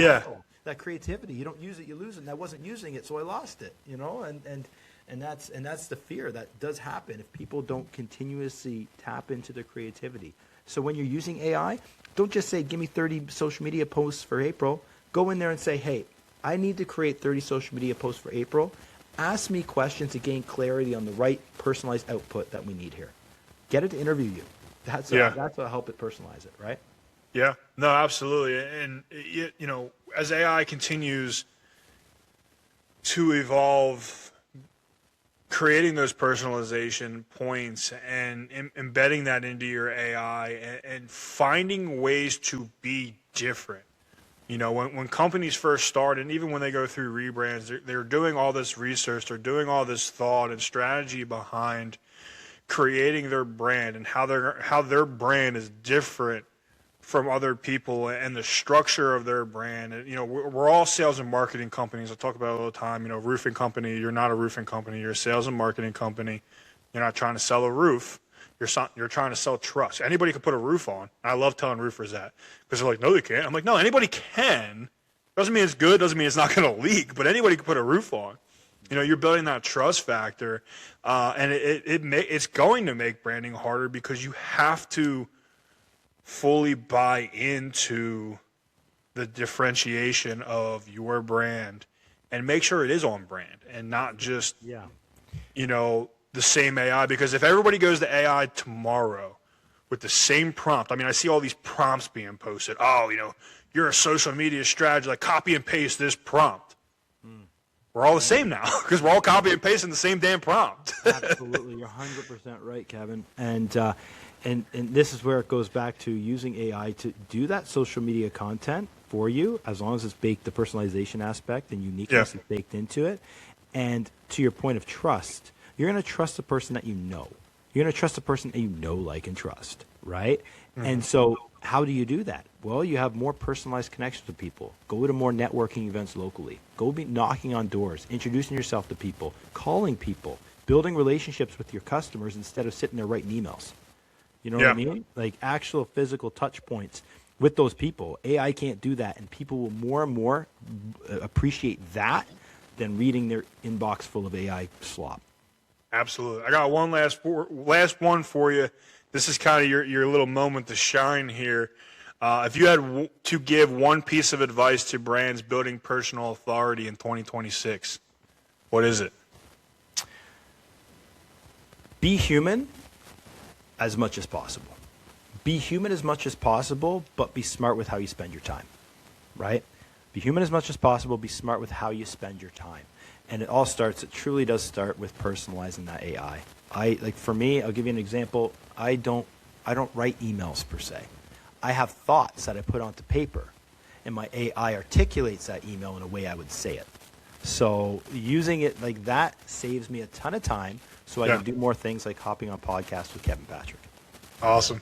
that creativity. You don't use it, you lose it. And I wasn't using it, so I lost it. And that's the fear that does happen if people don't continuously tap into their creativity. So when you're using AI, don't just say, give me 30 social media posts for April. Go in there and say, hey, I need to create 30 social media posts for April. Ask me questions to gain clarity on the right personalized output that we need here. Get it to interview you. That's what'll help it personalize it, right? Yeah, no, absolutely. And as AI continues to evolve, creating those personalization points and embedding that into your AI and finding ways to be different You know, when companies first start, and even when they go through rebrands, they're doing all this research, they're doing all this thought and strategy behind creating their brand and how their brand is different from other people and the structure of their brand. And, you know, we're all sales and marketing companies. I talk about it all the time. You know, roofing company, you're not a roofing company. You're a sales and marketing company. You're not trying to sell a roof. You're trying to sell trust. Anybody can put a roof on. I love telling roofers that because they're like, no, they can't. I'm like, no, anybody can. Doesn't mean it's good. Doesn't mean it's not going to leak, but anybody can put a roof on. You know, you're building that trust factor, and it's going to make branding harder because you have to fully buy into the differentiation of your brand and make sure it is on brand and not just, you know, the same AI. Because if everybody goes to AI tomorrow with the same prompt, I mean, I see all these prompts being posted. Oh, you know, you're a social media strategist, like copy and paste this prompt. We're all the same now because we're all copy and pasting the same damn prompt. Absolutely. You're 100% right, Kevin. And this is where it goes back to using AI to do that social media content for you, as long as it's baked, the personalization aspect and uniqueness is baked into it. And to your point of trust, you're going to trust the person that you know. You're going to trust the person that you know, like, and trust, right? Mm-hmm. And so how do you do that? Well, you have more personalized connections with people. Go to more networking events locally. Go be knocking on doors, introducing yourself to people, calling people, building relationships with your customers instead of sitting there writing emails. You know what I mean? Like actual physical touch points with those people. AI can't do that, and people will more and more appreciate that than reading their inbox full of AI slop. Absolutely. I got one last one for you. This is kind of your little moment to shine here. If you had to give one piece of advice to brands building personal authority in 2026, what is it? Be human as much as possible. Be human as much as possible, but be smart with how you spend your time, right? Be human as much as possible, be smart with how you spend your time. And it truly does start with personalizing that AI. For me, I'll give you an example. I don't write emails per se. I have thoughts that I put onto paper, and my AI articulates that email in a way I would say it. So using it like that saves me a ton of time, so I can do more things like hopping on podcasts with Kevin Patrick. Awesome.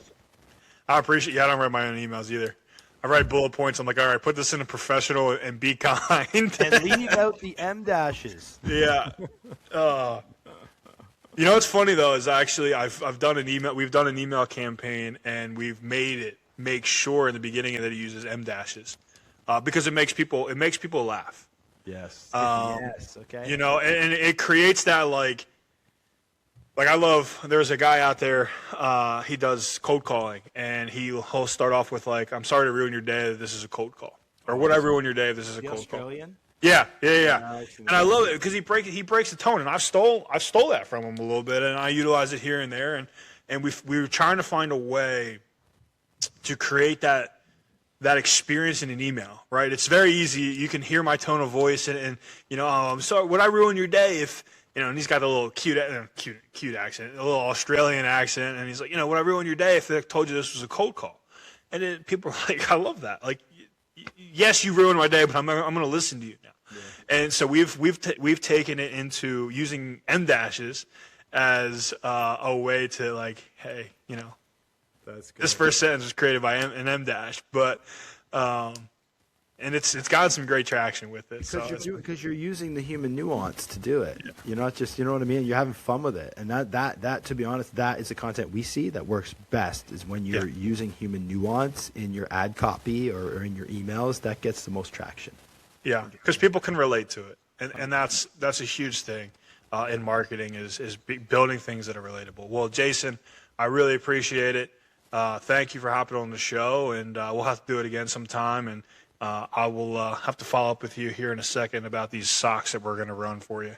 I appreciate you. I don't write my own emails either. I write bullet points. I'm like, all right, put this in a professional and be kind. And leave out the M dashes. Yeah. You know what's funny though is actually I've done an email. We've done an email campaign and we've made it make sure in the beginning that it uses M dashes because it makes people laugh. Yes. Okay. You know, and it creates that like there's a guy out there, he does cold calling, and he'll start off with like, I'm sorry to ruin your day, this is a cold call. Or would I ruin your day if this is a cold Australian? call? Yeah. And I love it because he breaks the tone, and I stole that from him a little bit, and I utilize it here and there, and we were trying to find a way to create that experience in an email, right? It's very easy. You can hear my tone of voice, and you know, oh, I'm sorry, would I ruin your day if, you know, and he's got a little cute accent, a little Australian accent, and he's like, you know, would I ruin your day if I told you this was a cold call? And then people are like, I love that. Like, yes, you ruined my day, but I'm going to listen to you now. Yeah. And so we've taken it into using M dashes as a way to like, hey, you know, that's good. This first sentence was created by an M dash, but and it's gotten some great traction with it. Because you're using the human nuance to do it. Yeah. You're not just, you know what I mean? You're having fun with it. And that to be honest, that is the content we see that works best is when you're using human nuance in your ad copy or in your emails. That gets the most traction. Yeah, because people can relate to it. And that's a huge thing in marketing is building things that are relatable. Well, Jason, I really appreciate it. Thank you for hopping on the show, and we'll have to do it again sometime. And I will have to follow up with you here in a second about these socks that we're going to run for you.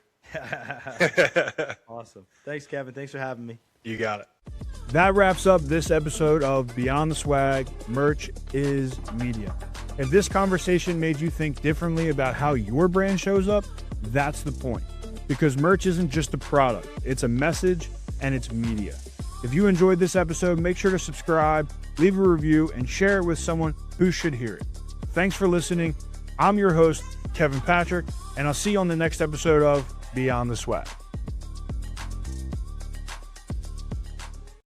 Awesome. Thanks, Kevin. Thanks for having me. You got it. That wraps up this episode of Beyond the Swag, Merch is Media. If this conversation made you think differently about how your brand shows up, that's the point. Because merch isn't just a product, it's a message and it's media. If you enjoyed this episode, make sure to subscribe, leave a review, and share it with someone who should hear it. thanks for listening. I'm your host, Kevin Patrick, and I'll see you on the next episode of Beyond the Swag.